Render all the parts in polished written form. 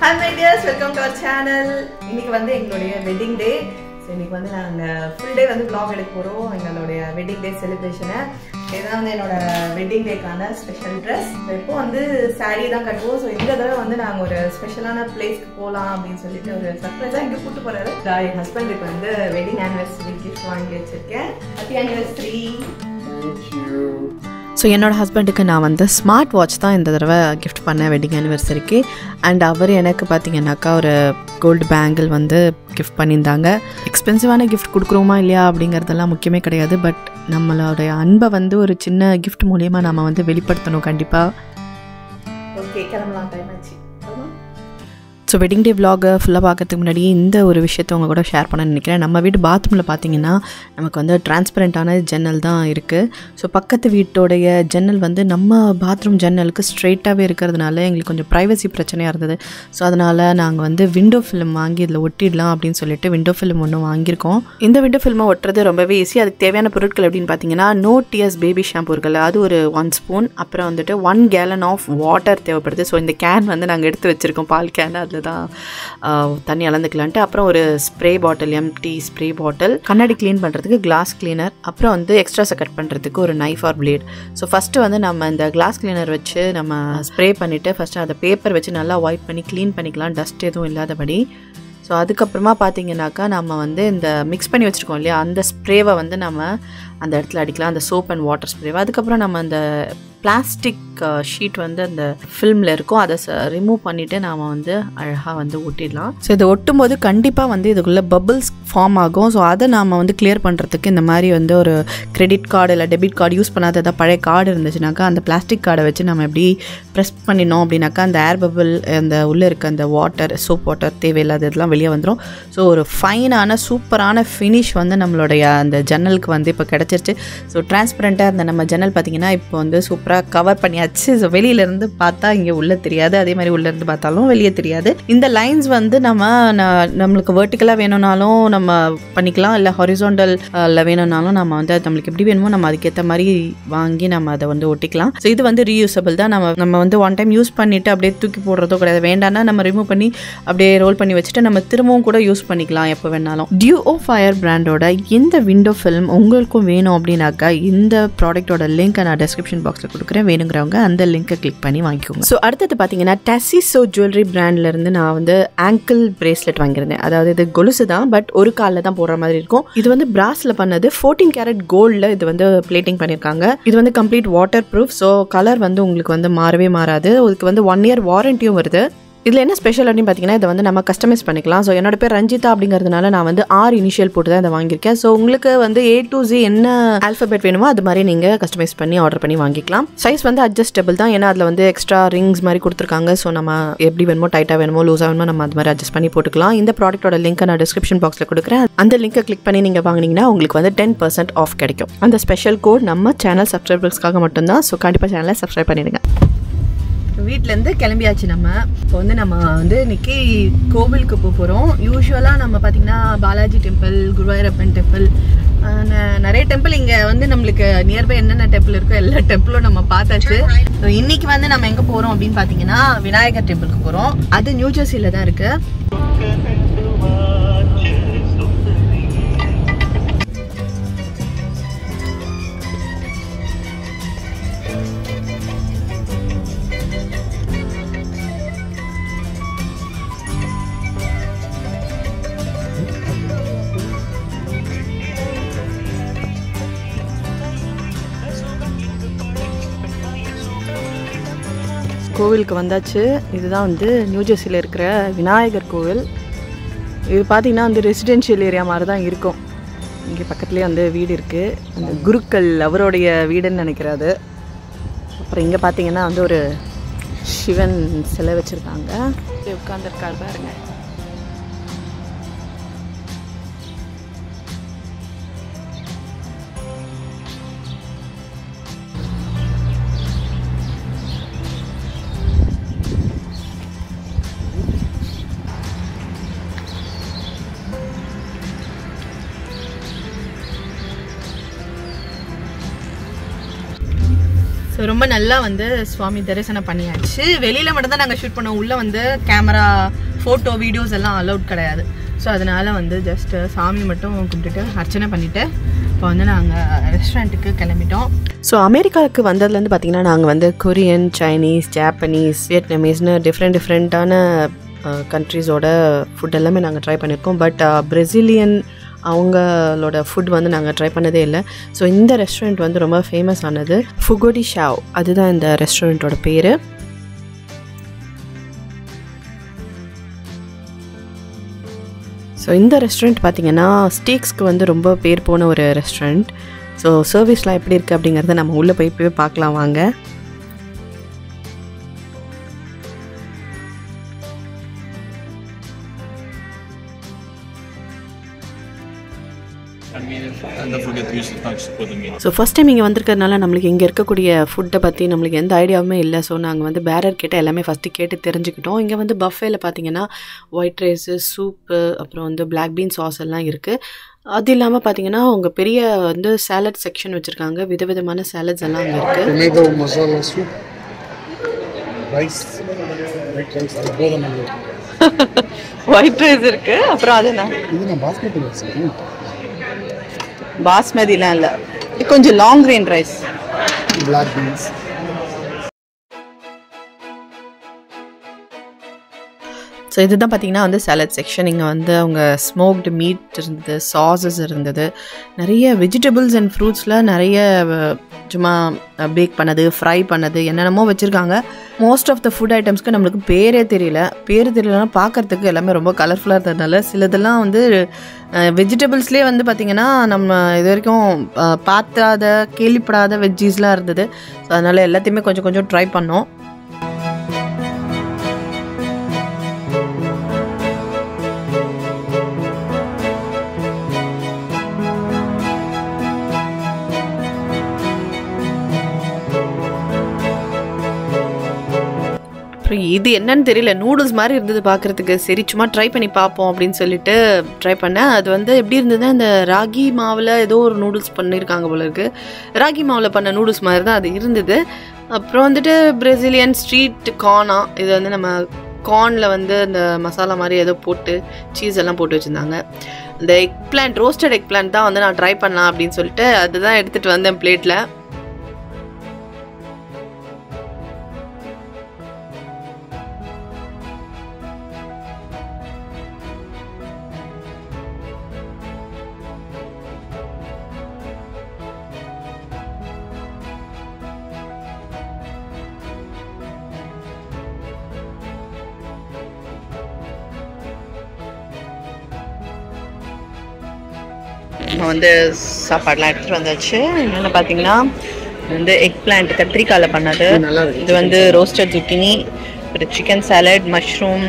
Hi my dears, welcome to our channel. இன்னைக்கு வந்து எங்களுடைய வெட்டிங் டே. சோ இன்னைக்கு வந்து நாங்க ஃபுல் டே வந்து vlog எடுக்க போறோம் எங்களுடைய வெட்டிங் டே செலிப்ரேஷனை. இதுதான் வந்து என்னோட வெட்டிங் டேக்கான ஸ்பெஷல் Dress. இப்போ வந்து saree தான் கட்டுவோம். சோ இந்த தடவை வந்து நாங்க ஒரு ஸ்பெஷலான பிளேஸ்க்கு போலாம் அப்படினு சொல்லிட்டு ஒரு சர்ப்ரைஸா இங்க கூட்டி போறாரு. என் ஹஸ்பண்டுக்கு வந்து வெட்டிங் anniversary gift வாங்கி வச்சிருக்கேன். Happy anniversary. Thank you. So என்னோடய ஹஸ்பண்டுக்கு நான் வந்து ஸ்மார்ட் வாட்ச் தான் இந்த தடவை கிஃப்ட் பண்ணேன் வெட்டிங் ஆனிவர்சரிக்கு. அண்ட் அவர் எனக்கு பார்த்தீங்கன்னாக்கா ஒரு கோல்டு பேங்கிள் வந்து கிஃப்ட் பண்ணியிருந்தாங்க. எக்ஸ்பென்சிவான கிஃப்ட் கொடுக்குறோமா இல்லையா அப்படிங்கிறதெல்லாம் முக்கியமே கிடையாது. பட் நம்மளோடைய அன்பை வந்து ஒரு சின்ன கிஃப்ட் மூலயமா நம்ம வந்து வெளிப்படுத்தணும் கண்டிப்பாக. ஓகே, கிளம்பலாம், டைம் ஆச்சு. ஸோ வெட்டிங் டே விலாகை ஃபுல்லாக பார்க்கறதுக்கு முன்னாடி இந்த ஒரு விஷயத்தை உங்கள் கூட ஷேர் பண்ண நினைக்கிறேன். நம்ம வீட்டு பாத்ரூமில் பார்த்தீங்கன்னா நமக்கு வந்து டிரான்ஸ்பரண்ட்டான ஜன்னல் தான் இருக்குது. ஸோ பக்கத்து வீட்டோடைய ஜன்னல் வந்து நம்ம பாத்ரூம் ஜன்னலுக்கு ஸ்ட்ரெயிட்டாகவே இருக்கிறதுனால எங்களுக்கு கொஞ்சம் ப்ரைவசி பிரச்சனையாக இருந்தது. ஸோ அதனால் நாங்கள் வந்து விண்டோ ஃபிலிம் வாங்கி இதில் ஒட்டிடலாம் அப்படின்னு சொல்லிட்டு விண்டோ ஃபிலிம் ஒன்று வாங்கியிருக்கோம். இந்த விண்டோ ஃபிலிமை ஒட்டுறது ரொம்பவே ஈஸி. அதுக்கு தேவையான பொருட்கள் எப்படின்னு பார்த்தீங்கன்னா நோ டியர்ஸ் பேபி ஷாம்பு இருக்குல்ல, அது ஒரு 1 ஸ்பூன், அப்புறம் வந்துட்டு 1 கேலன் ஆஃப் வாட்டர் தேவைப்படுது. ஸோ இந்த கேன் வந்து நாங்கள் எடுத்து வச்சுருக்கோம், பால் கேன், அதில் தான் தண்ணி அளந்துக்கலான்ட்டு. அப்புறம் ஒரு spray bottle, empty spray bottle, கண்ணாடி க்ளீன் பண்ணுறதுக்கு கிளாஸ் கிளீனர், அப்புறம் வந்து எக்ஸ்ட்ராஸை கட் பண்ணுறதுக்கு ஒரு knife R plate. So first வந்து நம்ம இந்த கிளாஸ் கிளீனர் வச்சு நம்ம ஸ்ப்ரே பண்ணிவிட்டு ஃபஸ்ட்டு அதை பேப்பர் வச்சு நல்லா வைப் பண்ணி க்ளீன் பண்ணிக்கலாம், டஸ்ட் எதுவும் இல்லாதபடி. ஸோ அதுக்கப்புறமா பார்த்தீங்கன்னாக்கா நம்ம வந்து இந்த மிக்ஸ் பண்ணி வச்சுருக்கோம் இல்லையா, அந்த ஸ்ப்ரேவை வந்து நம்ம அந்த இடத்துல அடிக்கலாம், அந்த சோப் அண்ட் வாட்டர் ஸ்ப்ரேவை. அதுக்கப்புறம் நம்ம அந்த பிளாஸ்டிக் ஷீட் வந்து அந்த ஃபில்மில் இருக்கும், அதை ரிமூவ் பண்ணிவிட்டு நாம் வந்து அழகாக வந்து ஒட்டிடலாம். ஸோ இதை ஒட்டும் போது கண்டிப்பாக வந்து இதுக்குள்ளே பபிள்ஸ் ஃபார்ம் ஆகும். ஸோ அதை நாம் வந்து கிளியர் பண்ணுறதுக்கு இந்த மாதிரி வந்து ஒரு கிரெடிட் கார்டு இல்லை டெபிட் கார்டு யூஸ் பண்ணாத ஏதாவது பழைய கார்டு இருந்துச்சுனாக்கா அந்த பிளாஸ்டிக் கார்டை வச்சு நம்ம எப்படி ப்ரெஸ் பண்ணினோம் அப்படின்னாக்கா அந்த ஏர் பபிள், அந்த உள்ளே இருக்க அந்த வாட்டர், சோப் வாட்டர் தேவையில்லாத இதெல்லாம் வெளியே வந்துடும். ஸோ ஒரு ஃபைனான சூப்பரான ஃபினிஷ் வந்து நம்மளுடைய அந்த ஜன்னலுக்கு வந்து இப்போ கிடச்சிருச்சு. ஸோ டிரான்ஸ்பரண்ட்டாக இருந்த நம்ம ஜன்னல் பார்த்திங்கன்னா இப்போ வந்து சூப்பராக கவர் பண்ணியாச்சு. ஸோ வெளியிலேருந்து பார்த்தா இங்கே உள்ளே தெரியாது, அதே மாதிரி உள்ளேருந்து பார்த்தாலும் வெளியே தெரியாது. இந்த லைன்ஸ் வந்து நம்மளுக்கு வெர்டிக்கலாக வேணும்னாலும் நம்ம பண்ணிக்கலாம், இல்லை ஹாரிசாண்டலில் வேணும்னாலும் நம்ம வந்து நம்மளுக்கு எப்படி வேணுமோ நம்ம அதுக்கேற்ற மாதிரி வாங்கி நம்ம அதை வந்து ஒட்டிக்கலாம். ஸோ இது வந்து ரீயூசபிள் தான். நம்ம வந்து ஒன் டைம் யூஸ் பண்ணிவிட்டு அப்படியே தூக்கி போடுறதோ கிடையாது. வேண்டாம்னா நம்ம ரிமூவ் பண்ணி அப்படியே ரோல் பண்ணி வச்சுட்டு நம்ம திரும்பவும் கூட யூஸ் பண்ணிக்கலாம் எப்போ வேணாலும். டியூஓ ஃபயர் பிராண்டோட இந்த விண்டோ ஃபில்ம் உங்களுக்கும் வேணும் அப்படின்னாக்கா இந்த ப்ராடக்டோட லிங்க்கை நான் டிஸ்கிரிப்ஷன் பாக்ஸில் கொடுக்குறேன், வேணுங்கிறவங்க அந்த லிங்கை கிளிக் பண்ணி வாங்கிக்கோங்க. ஸோ அடுத்தது பார்த்தீங்கன்னா டசிசோ ஜுவல்லரி பிராண்ட்லேருந்து நான் வந்து ஆங்கிள் பிரேஸ்லெட் வாங்கியிருந்தேன். அதாவது இது கொலுசு தான், பட் ஒரு காலில் தான் போடுற மாதிரி இருக்கும். இது வந்து பிராஸில் பண்ணது, 14 கேரட் கோல்டில் இது வந்து பிளேட்டிங் பண்ணியிருக்காங்க. இது வந்து complete water proof. So colour வந்து உங்களுக்கு வந்து மாறவே மாறாது. இதுக்கு வந்து 1 இயர் வாரண்டியும் வருது. இதில் என்ன ஸ்பெஷல் அப்படின்னு பார்த்தீங்கன்னா இதை வந்து நம்ம கஸ்டமைஸ் பண்ணிக்கலாம். ஸோ என்னோட பேர் ரஞ்சிதா அப்படிங்கிறதுனால நான் வந்து 6 இனிஷியல் போட்டு தான் இதை வாங்கியிருக்கேன். ஸோ உங்களுக்கு வந்து A to Z என்ன ஆல்ஃபபெட் வேணுமோ அது மாதிரி நீங்கள் கஸ்டமைஸ் பண்ணி ஆர்டர் பண்ணி வாங்கிக்கலாம். சைஸ் வந்து அட்ஜஸ்டபிள் தான், ஏன்னா அதில் வந்து எக்ஸ்ட்ரா ரிங்ஸ் மாதிரி கொடுத்துருக்காங்க. ஸோ நம்ம எப்படி வேணுமோ, டைட்டாக வேணுமோ, லூஸாக வேணுமோ நம்ம அது மாதிரி அட்ஜஸ்ட் பண்ணி போட்டுக்கலாம். இந்த ப்ராடக்ட்டோட லிங்க்கை நான் டிஸ்கிரிப்ஷன் பாக்ஸில் கொடுக்குறேன். அந்த லிங்கை கிளிக் பண்ணி நீங்கள் வாங்கினீங்கன்னா உங்களுக்கு வந்து 10% ஆஃப் கிடைக்கும். அந்த ஸ்பெஷல் கோட் நம்ம சேனல் சப்ஸ்கிரைபர்ஸ்க்காக மட்டும்தான். ஸோ கண்டிப்பாக சேனலை சப்ஸ்கிரைப் பண்ணிடுங்க. வீட்டிலேருந்து கிளம்பியாச்சு. இப்போ வந்து நம்ம வந்து இன்னைக்கு கோவிலுக்கு போகிறோம். யூஸ்வலாக நம்ம பார்த்திங்கன்னா பாலாஜி டெம்பிள், குருவாயூரப்பன் டெம்பிள், நிறைய டெம்பிள் இங்கே வந்து நம்மளுக்கு நியர்பை என்னென்ன டெம்பிள் இருக்கோ எல்லா டெம்பிளும் நம்ம பார்த்தாச்சு. ஸோ இன்னைக்கு வந்து நம்ம எங்கே போகிறோம் அப்படின்னு பார்த்தீங்கன்னா விநாயகர் டெம்பிளுக்கு போகிறோம். அது நியூ ஜெர்சியில் தான் இருக்குது. கோவிலுக்கு வந்தாச்சு. இதுதான் வந்து நியூ ஜெர்சியில் இருக்கிற விநாயகர் கோவில். இது பார்த்திங்கன்னா வந்து ரெசிடென்ஷியல் ஏரியா மாதிரி தான் இருக்கும். இங்கே பக்கத்துலேயே வந்து வீடு இருக்குது, அந்த குருக்கள் அவருடைய வீடுன்னு நினைக்கிறாரு. அப்புறம் இங்கே பார்த்திங்கன்னா வந்து ஒரு சிவன் சிலை வச்சுருக்காங்க, உட்காந்துருக்காரு பாருங்க. ஸோ ரொம்ப நல்லா வந்து சுவாமி தரிசனம் பண்ணியாச்சு. வெளியில் மட்டும்தான் நாங்கள் ஷூட் பண்ணோம். உள்ளே வந்து கேமரா ஃபோட்டோ வீடியோஸ் எல்லாம் அலௌட் கிடையாது. ஸோ அதனால் வந்து ஜஸ்ட்டு சாமி மட்டும் கும்பிட்டுட்டு அர்ச்சனை பண்ணிவிட்டு இப்போ வந்து நாங்கள் ரெஸ்டாரண்ட்டுக்கு கிளம்பிட்டோம். ஸோ அமெரிக்காவுக்கு வந்ததுலேருந்து பார்த்திங்கன்னா நாங்கள் வந்து கொரியன், சைனீஸ், ஜாப்பனீஸ், வியட்நாமீஸ்னு டிஃப்ரெண்ட்டான கண்ட்ரீஸோட ஃபுட் எல்லாமே நாங்கள் ட்ரை பண்ணியிருக்கோம். பட் பிரேசிலியன் அவங்களோட ஃபுட் வந்து நாங்கள் ட்ரை பண்ணதே இல்லை. ஸோ இந்த ரெஸ்டாரண்ட் வந்து ரொம்ப ஃபேமஸ் ஆனது ஃபுகோ டி ஷாவ், அதுதான் இந்த ரெஸ்டாரண்ட்டோட பேர். ஸோ இந்த ரெஸ்டாரண்ட் பார்த்திங்கன்னா ஸ்டேக்ஸ்க்கு வந்து ரொம்ப பேர் போன ஒரு ரெஸ்டாரண்ட். ஸோ சர்வீஸ்லாம் எப்படி இருக்குது அப்படிங்கிறத நம்ம உள்ளே போய் பார்க்கலாம் வாங்க. ஸோ ஃபஸ்ட் டைம் இங்கே வந்திருக்கிறதுனால நம்மளுக்கு இங்கே இருக்கக்கூடிய ஃபுட்டை பற்றி நம்மளுக்கு எந்த ஐடியாவுமே இல்லை. ஸோ நாங்கள் வந்து பேரர் கிட்ட எல்லாமே ஃபஸ்ட்டு கேட்டு தெரிஞ்சுக்கிட்டோம். இங்கே வந்து பஃபேல பார்த்தீங்கன்னா ஒயிட் ரைஸு, சூப்பு, அப்புறம் வந்து பிளாக் பீன் சாஸ் எல்லாம் இருக்குது. அது இல்லாமல் பார்த்தீங்கன்னா அவங்க பெரிய வந்து சாலட் செக்ஷன் வச்சுருக்காங்க. விதவிதமான சாலட்ஸ் எல்லாம் அங்கே இருக்குது. ஒயிட் ரைஸ் இருக்குது. அப்புறம் அது என்ன பாஸ்மதிலாம் இல்லை, கொஞ்சம் long grain rice, black beans. So இதுதான் பார்த்தீங்கன்னா வந்து சாலட் செக்ஷன். இங்கே வந்து அவங்க ஸ்மோக்டு மீட் இருந்தது, சாஸஸ் இருந்தது, நிறைய வெஜிடபிள்ஸ் அண்ட் ஃப்ரூட்ஸில் நிறைய சும்மா பேக் பண்ணது, ஃப்ரை பண்ணது, என்னென்னமோ வச்சுருக்காங்க. மோஸ்ட் ஆஃப் த ஃபுட் ஐட்டம்ஸ்க்கு நம்மளுக்கு பேரே தெரியலனா பார்க்குறதுக்கு எல்லாமே ரொம்ப கலர்ஃபுல்லாக இருந்ததுனால சிலதெல்லாம் வந்து வெஜிடபிள்ஸ்லேயே வந்து பார்த்திங்கன்னா நம்ம இது வரைக்கும் பார்த்தாத கேள்விப்படாத வெஜ்ஜீஸ்லாம் இருந்தது. ஸோ அதனால் எல்லாத்தையுமே கொஞ்சம் கொஞ்சம் ட்ரை பண்ணோம். இது என்னன்னு தெரியல, நூடுல்ஸ் மாதிரி இருந்தது பார்க்குறதுக்கு. சரி சும்மா ட்ரை பண்ணி பார்ப்போம் அப்படின்னு சொல்லிட்டு ட்ரை பண்ணேன். அது வந்து எப்படி இருந்ததுன்னா இந்த ராகி மாவில் ஏதோ ஒரு நூடுல்ஸ் பண்ணியிருக்காங்க போல இருக்குது. ராகி மாவில் பண்ண நூடுல்ஸ் மாதிரி தான் அது இருந்தது. அப்புறம் வந்துட்டு பிரேசிலியன் ஸ்ட்ரீட் கார்னா, இது வந்து நம்ம கார்னில் வந்து இந்த மசாலா மாதிரி ஏதோ போட்டு சீஸ் எல்லாம் போட்டு வச்சுருந்தாங்க. இந்த egg plant, roasted egg plant தான் வந்து நான் ட்ரை பண்ணலாம் அப்படின்னு சொல்லிட்டு அதுதான் எடுத்துகிட்டு வந்தேன் பிளேட்டில். நம்ம வந்து சாப்பாடெலாம் எடுத்துகிட்டு வந்தாச்சு. என்னென்னு பார்த்தீங்கன்னா வந்து எக் பிளான்ட் கத்திரிக்காயில் பண்ணது, இது வந்து ரோஸ்டட் zucchini, ஒரு சிக்கன் சாலட், மஷ்ரூம்,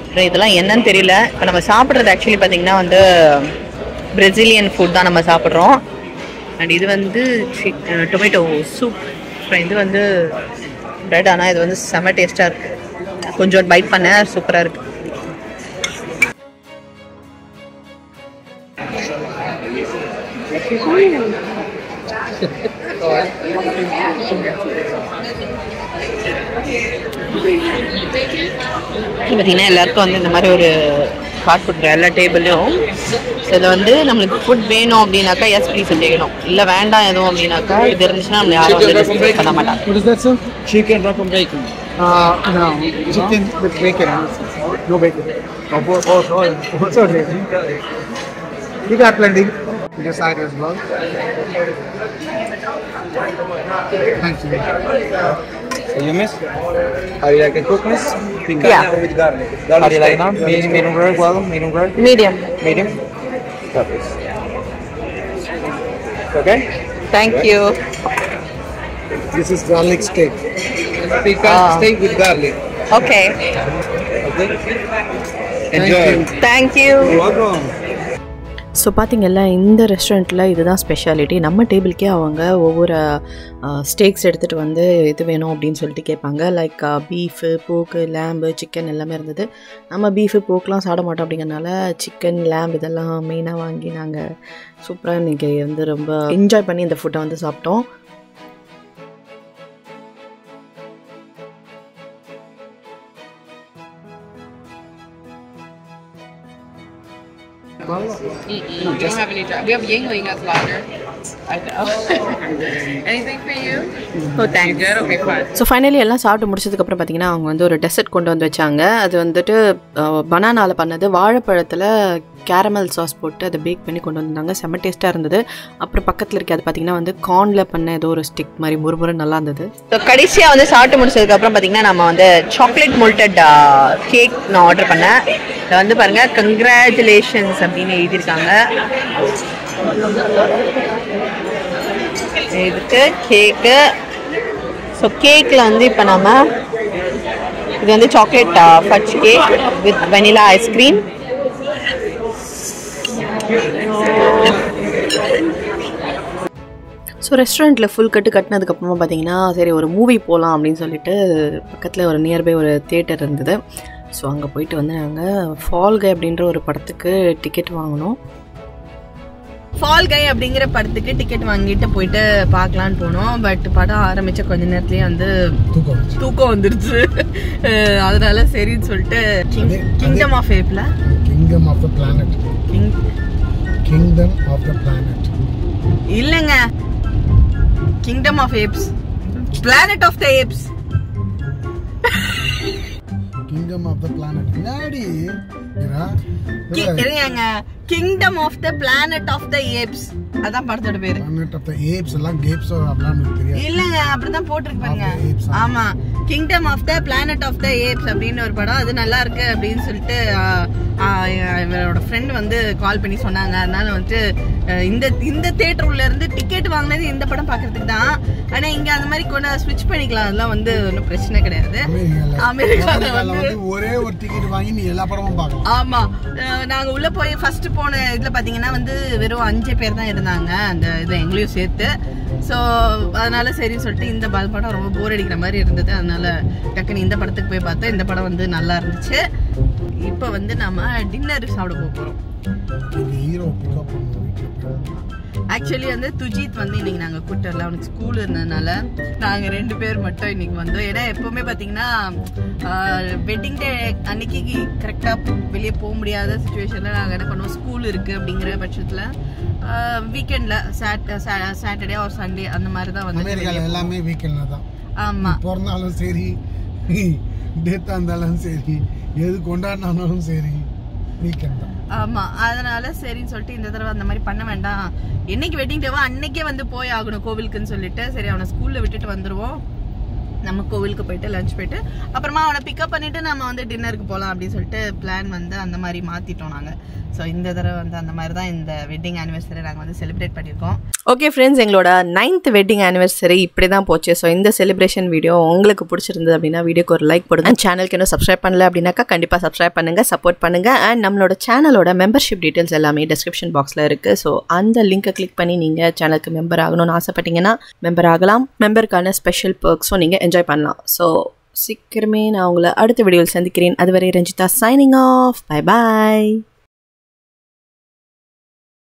அப்புறம் இதெல்லாம் என்னன்னு தெரியல. இப்போ நம்ம சாப்பிட்றது ஆக்சுவலி பார்த்தீங்கன்னா வந்து பிரேசிலியன் ஃபுட் தான் நம்ம சாப்பிட்றோம். அண்ட் இது வந்து டொமேட்டோ சூப். அப்புறம் இது வந்து ப்ரெட், ஆனால் இது வந்து செம்ம டேஸ்ட்டாக இருக்குது. கொஞ்சம் பைட் பண்ண சூப்பராக இருக்குது. பார்த்தீங்கன்னா எல்லாருக்கும் வந்து இந்த மாதிரி ஒரு கார்ட் கொடுக்குற எல்லா டேபிளையும். ஸோ இதில் வந்து நம்மளுக்கு ஃபுட் வேணும் அப்படின்னாக்கா எஸ் ப்ளீஸ் கேட்கணும், இல்லை வேண்டாம் எதுவும் அப்படின்னாக்கா இது இருந்துச்சுன்னா நம்ம யாரும் வந்து டிஸ்கஸ் பண்ண மாட்டாங்க. Chicken wrap and bacon. No, chicken with bacon. No bacon. Oh, sorry. You got plenty. Your side as well. Thank you. So you miss? How do you like the cookness? Yeah. With garlic. How do you like it? Medium rare, well, medium rare? Medium. Medium? Perfect. Okay? Thank you. This is garlic steak. Steak with garlic. Okay. Okay? Enjoy. Thank you. You're welcome. So பார்த்திங்கல்ல, இந்த ரெஸ்டாரண்ட்டில் இதுதான் speciality. நம்ம டேபிளுக்கே அவங்க ஒவ்வொரு steaks எடுத்துகிட்டு வந்து இது வேணும் அப்படின்னு சொல்லிட்டு கேட்பாங்க. லைக் பீஃபு, போக்கு, லேம்பு, சிக்கன் எல்லாமே இருந்தது. நம்ம பீஃபு, போக்கெலாம் சாப்பிட மாட்டோம் அப்படிங்கிறனால சிக்கன், லேம்ப் இதெல்லாம் மெயினாக வாங்கி நாங்கள் சூப்பராக இன்றைக்கி வந்து ரொம்ப என்ஜாய் பண்ணி இந்த ஃபுட்டை வந்து சாப்பிட்டோம். We don't have any. We have Yingling as lager. I know. Anything for you? Oh, thanks. You good? Okay, fine. So finally எல்லாம் சாப்பிட்டு முடிச்சதுக்கப்புறம் பார்த்தீங்கன்னா அவங்க வந்து ஒரு டெசர்ட் கொண்டு வந்து வச்சாங்க. அது வந்துட்டு பனானாவில் பண்ணது, வாழைப்பழத்தில் கேரமல் சாஸ் போட்டு அதை பேக் பண்ணி கொண்டு வந்தாங்க. செம்ம டேஸ்ட்டாக இருந்தது. அப்புறம் பக்கத்தில் இருக்க அது பார்த்தீங்கன்னா வந்து கார்னில் பண்ண ஏதோ ஒரு ஸ்டிக் மாதிரி முறுமுறு நல்லா இருந்தது. ஸோ கடைசியாக வந்து சாப்பிட்டு முடிச்சதுக்கப்புறம் பார்த்தீங்கன்னா நம்ம வந்து சாக்லேட் மோல்டட் கேக் நான் ஆர்டர் பண்ணேன். இதை வந்து பாருங்கள், கங்க்ராச்சுலேஷன்ஸ் அப்படின்னு எழுதியிருக்காங்க. இதுக்கு கேக்கு. ஸோ கேக்கில் வந்து இப்போ நம்ம இது வந்து chocolate fudge cake with vanilla ice cream. So ரெஸ்டாரண்ட்டில் ஃபுல் கட்டினதுக்கப்புறமா பார்த்தீங்கன்னா சரி ஒரு மூவி போகலாம் அப்படின்னு சொல்லிட்டு பக்கத்தில் ஒரு நியர்பை ஒரு தியேட்டர் இருந்தது. ஸோ அங்கே போயிட்டு வந்து நாங்கள் ஃபால் கை அப்படின்ற ஒரு படத்துக்கு டிக்கெட் வாங்கினோம். ஃபால் கை அப்படிங்கிற படத்துக்கு டிக்கெட் வாங்கிட்டு போயிட்டு பார்க்கலான்னு போனோம். பட் படம் ஆரம்பிச்ச கொஞ்ச நேரத்துலயே வந்து தூக்கம் வந்துருச்சு. அதனால சரின்னு சொல்லிட்டு கிங்டம் ஆஃப் ஏப்ல கிங்டம் ஆஃப் த பிளானட் இல்லங்க, kingdom of apes, planet of the apes. Kingdom of the planet முன்னாடி இருங்க, kingdom of the planet of the apes, அதான் படத்தோட பேரு. பிளானட் ஆஃப் த ஏப்ஸ் எல்லாம் கேப்ஸ் அப்படிலாம் தெரியாது. இல்லங்க, அப்படிதான் போட்டுருப்பாங்க. ஆமா, kingdom of the planet of the apes அப்படின்னு ஒரு படம். அது நல்லா இருக்கு அப்படின்னு சொல்லிட்டு இவரோட ஃப்ரெண்ட் வந்து கால் பண்ணி சொன்னாங்க. அதனால வந்து இந்த தியேட்டர் உள்ள இருந்து டிக்கெட் வாங்கினது இந்த படம் பாக்குறதுக்கு தான். ஆனா இங்க அந்த மாதிரி கொண்டு ஸ்விட்ச் பண்ணிக்கலாம், அதெல்லாம் வந்து ஒன்றும் பிரச்சனை கிடையாது. அமெரிக்கால வந்து ஒரே ஒரு டிக்கெட் வாங்கி நீ எல்லா படமும் பார்க்கலாம். ஆமா, நாங்க உள்ள போய் ஃபர்ஸ்ட் போன இதுல பாத்தீங்கன்னா வந்து வெறும் 5 பேர் தான் இருந்தாங்க அந்த இதுல, எங்களையும் சேர்த்து. ஸோ அதனால சரின்னு சொல்லிட்டு இந்த படம் ரொம்ப போர் அடிக்கிற மாதிரி இருந்தது. அதனால டக்குன்னு இந்த படத்துக்கு போய் பார்த்தா இந்த படம் வந்து நல்லா இருந்துச்சு. இப்போ வந்து நம்ம டின்னர் சாப்பிட போறோம். ஆக்சுவலி வந்து துஜித் வந்து இன்னைக்கு நாங்கள் கூட்டரில் அவனுக்கு ஸ்கூல் இருந்ததுனால நாங்கள் 2 பேர் மட்டும் இன்னைக்கு வந்தோம். ஏன்னா எப்பவுமே பார்த்தீங்கன்னா வெட்டிங் டே அன்னைக்கு கரெக்டாக வெளியே போக முடியாத சுச்சுவேஷனில் நாங்கள் என்ன பண்ணுவோம், ஸ்கூல் இருக்குது அப்படிங்கிற பட்சத்தில் வீக்கெண்டில் சாட்டர்டே ஒரு சண்டே அந்த மாதிரி தான் வந்து எல்லாமே வீக்கெண்டில் தான். ஆமாம், பிறந்தாலும் சரி, டேட்டாக இருந்தாலும் சரி, எது கொண்டாடினாலும் சரி, வீக்கெண்ட் தான். ஆமா, அதனால சரின்னு சொல்லிட்டு இந்த தடவை அந்த மாதிரி பண்ண வேண்டாம், என்னைக்கு வெட்டிங் டேவோ அன்னைக்கே வந்து போய் ஆகணும் கோவிலுக்குன்னு சொல்லிட்டு சரி அவனை ஸ்கூல்ல விட்டுட்டு வந்துருவோம். நம்ம கோவிலுக்கு போயிட்டு லஞ்ச் போயிட்டு அப்புறமா அவனை பிக்கப் பண்ணிட்டு நம்ம வந்து டின்னருக்கு போகலாம் அப்படின்னு சொல்லிட்டு பிளான் வந்து அந்த மாதிரி மாத்திட்டோம் நாங்க. ஸோ இந்த தடவை வந்து அந்த மாதிரி தான் இந்த வெட்டிங் ஆனிவர்சரி நாங்கள் வந்து செலிப்ரேட் பண்ணியிருக்கோம். ஓகே ஃப்ரெண்ட்ஸ், எங்களோட 9th வெட்டிங் ஆனிவர்சரி இப்படி தான் போச்சு. ஸோ இந்த செலிப்ரேஷன் வீடியோ உங்களுக்கு பிடிச்சிருந்தது அப்படின்னா வீடியோக்கு ஒரு லைக் போடுங்க. சேனலுக்கு இன்னும் சப்ஸ்கிரைப் பண்ணல அப்படின்னாக்கா கண்டிப்பாக சப்ஸ்கிரைப் பண்ணுங்க, சப்போர்ட் பண்ணுங்க. அண்ட் நம்மளோட சேனலோட மெம்பர்ஷிப் டீட்டெயில்ஸ் எல்லாமே டிஸ்கிரிப்ஷன் பாக்ஸில் இருக்கு. ஸோ அந்த லிங்கை கிளிக் பண்ணி நீங்கள் சேனலுக்கு மெம்பர் ஆகணும்னு ஆசைப்பட்டீங்கன்னா மெம்பர் ஆகலாம். மெம்பருக்கான ஸ்பெஷல் பெர்க்ஸும் நீங்கள் என்ஜாய் பண்ணலாம். ஸோ சீக்கிரமே நான் உங்களை அடுத்த வீடியோவில் சந்திக்கிறேன். அதுவரை Ranjitha signing off. Bye bye.